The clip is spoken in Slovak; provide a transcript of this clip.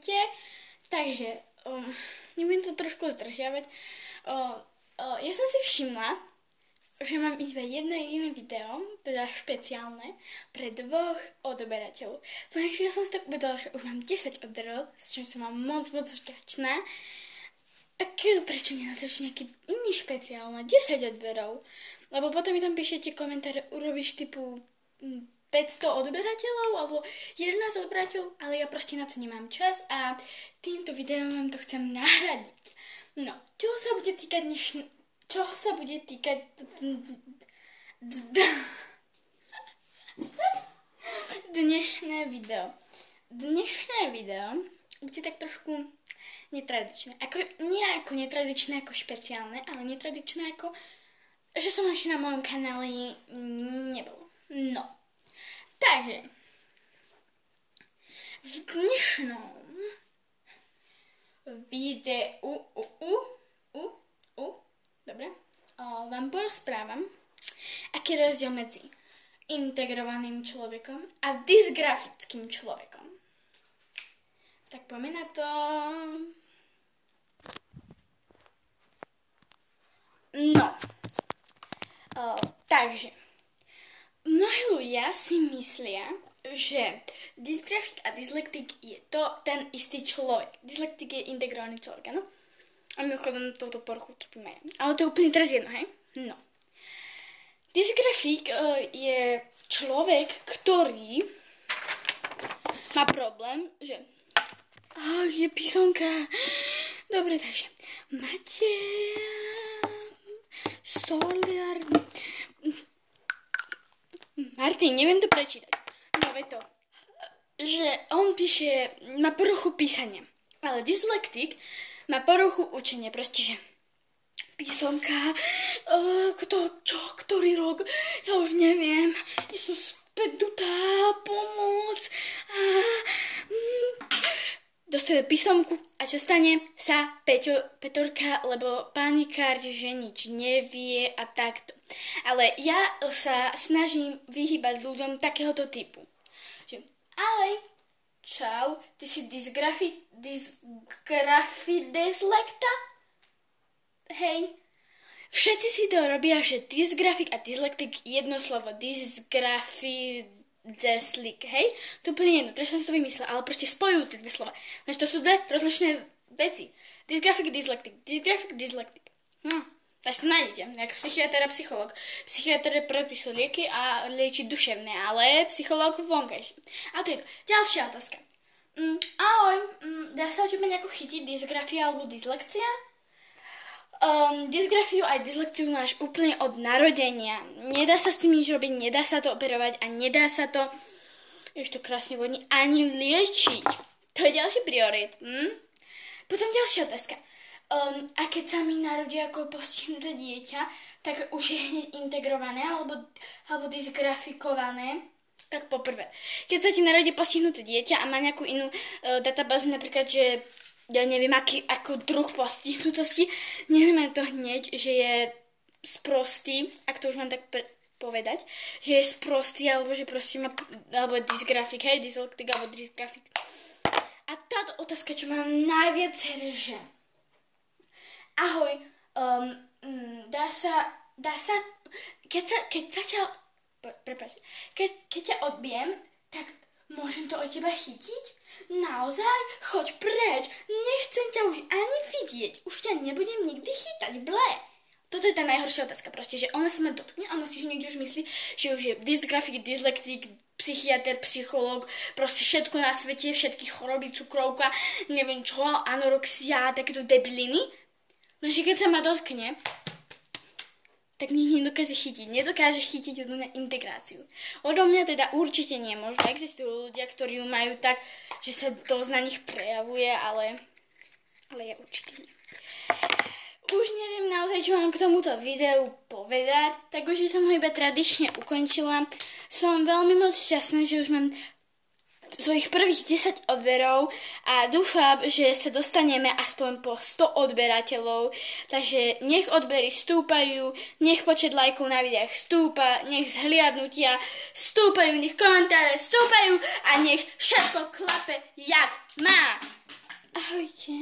Ahojte, takže nebudem to trošku zdržiavať. Ja som si všimla, že mám iba jedno jediné video, teda špeciálne, pre 2 odberateľov. Lenže ja som si tak uvedala, že už mám 10 odberov, za čo som vám moc vďačná. Tak prečo nenatočíš nejaký iný špeciál na 10 odberov? Lebo potom mi tam píšete komentáre, urobíš typu 500 odberateľov alebo 11 odberateľov, ale ja proste na to nemám čas a týmto videom vám to chcem nahradiť. No, čoho sa bude týkať dnešné video. Dnešné video bude tak trošku netradičné. Nie ako netradičné ako špeciálne, ale netradičné ako, že som ešte na mojom kanáli nebolo. No. Takže, v dnešnom videu vám porozprávam, aký je rozdiel medzi integrovaným človekom a dysgrafickým človekom. Tak poďme na to. No, takže mnohí ľudia si myslia, že dysgrafik a dyslektik je to ten istý človek. Dyslektik je integrovaný človek, áno? A mimochodom touto poruchu trpíme. Ale to je úplne teraz jedno, hej? No. Dysgrafik je človek, ktorý má problém, že je písomka. Dobre, takže máte Martin, neviem to prečítať. No ve to, že on píše, má poruchu písania, ale dyslektik má poruchu učenia, proste, že písomka, ktorý rok, ja už neviem, ja som späť dutá, pomoc, dostane písomku a čo stane sa Petorka, lebo panikár, že nič nevie a takto. Ale ja sa snažím vyhýbať ľuďom takéhoto typu. Že, ahoj, čau, ty si dyslekta? Hej. Všetci si to robia, že dysgrafik a dyslektik jedno slovo. Dyslik, hej? To úplne jedno, teraz som si to vymyslela, ale proste spojujú tie 2 slova. Lenže to sú 2 rozličné veci. Dysgrafik, dyslektik. No, tak sa nájdete, ako psychiatr a psychológ. Psychiatr prepisuje lieky a lieči duševné, ale psychológ vonkajšie. A to je to. Ďalšia otázka. Ahoj, dá sa o teba nejako chytiť dysgrafia alebo dyslekcia? Dysgrafiu aj dyslekciu máš úplne od narodenia. Nedá sa s tým nič robiť, nedá sa to operovať a nedá sa to, ešte krásne vodní, ani liečiť. To je ďalší priorit. Potom ďalšia otázka. A keď sa mi narodí ako postihnuté dieťa, tak už je hneď integrované alebo dysgrafikované? Tak poprvé, keď sa ti narodí postihnuté dieťa a má nejakú inú databázu, napríklad, že ja neviem, ako druh postihnutosti, nevieme to hneď, že je sprostý, ak to už mám tak povedať, že je sprostý, alebo že proste má, alebo dysgrafik, hej, dyslektik, alebo dysgrafik. A táto otázka, čo mám najviac reže. Ahoj, dá sa, keď ťa odbijem, tak môžem to od teba chytiť? Naozaj? Choď preč. Nechcem ťa už ani vidieť. Už ťa nebudem nikdy chytať. Ble. Toto je tá najhoršia otázka. Proste, že ona sa ma dotkne a ona si niekde už myslí, že už je dysgrafik, dyslektik, psychiatr, psychológ, proste všetko na svete, všetky choroby, cukrovka, neviem čo, anorexia, takéto debiliny. Lenže keď sa ma dotkne, tak nik nedokáže chytiť. Nedokáže chytiť na integráciu. Odo mňa teda určite nemôžu. Existujú ľudia, ktorí ju majú tak, že sa dosť na nich prejavuje, ale ja určite nie. Už neviem naozaj, čo mám k tomuto videu povedať, tak už by som ho iba tradične ukončila. Som veľmi moc šťastná, že už mám svojich prvých 10 odberov a dúfam, že sa dostaneme aspoň po 100 odberateľov. Takže nech odbery stúpajú, nech počet lajkov na videách stúpa, nech zhliadnutia stúpajú, nech komentáre stúpajú a nech všetko klape jak má. Ahojte.